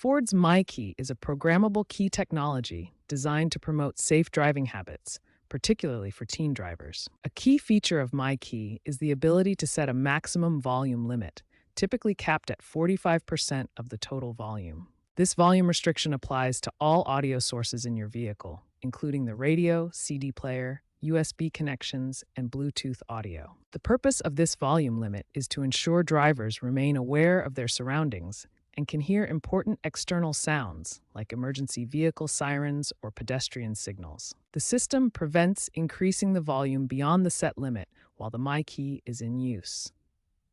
Ford's MyKey is a programmable key technology designed to promote safe driving habits, particularly for teen drivers. A key feature of MyKey is the ability to set a maximum volume limit, typically capped at 45% of the total volume. This volume restriction applies to all audio sources in your vehicle, including the radio, CD player, USB connections, and Bluetooth audio. The purpose of this volume limit is to ensure drivers remain aware of their surroundings and can hear important external sounds like emergency vehicle sirens or pedestrian signals. The system prevents increasing the volume beyond the set limit while the MyKey is in use.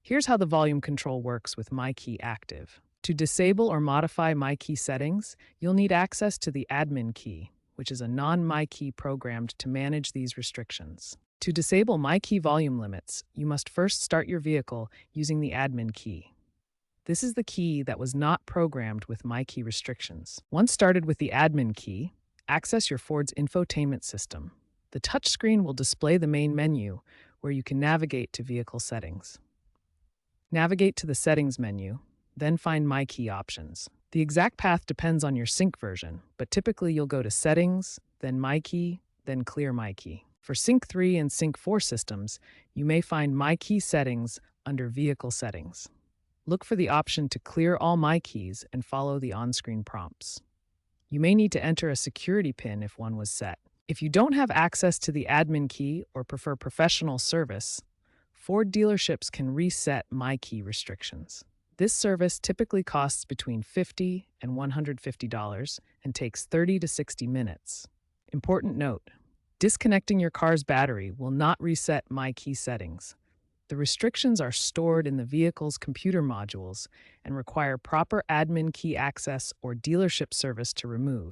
Here's how the volume control works with MyKey active. To disable or modify MyKey settings, you'll need access to the admin key, which is a non-MyKey programmed to manage these restrictions. To disable MyKey volume limits, you must first start your vehicle using the admin key. This is the key that was not programmed with MyKey restrictions. Once started with the admin key, access your Ford's infotainment system. The touchscreen will display the main menu, where you can navigate to vehicle settings. Navigate to the settings menu, then find MyKey options. The exact path depends on your sync version, but typically you'll go to Settings, then MyKey, then Clear MyKey. For Sync 3 and Sync 4 systems, you may find MyKey settings under Vehicle Settings. Look for the option to clear all MyKeys and follow the on-screen prompts. You may need to enter a security PIN if one was set. If you don't have access to the admin key or prefer professional service, Ford dealerships can reset MyKey restrictions. This service typically costs between $50 and $150 and takes 30 to 60 minutes. Important note: disconnecting your car's battery will not reset MyKey settings. The restrictions are stored in the vehicle's computer modules and require proper admin key access or dealership service to remove.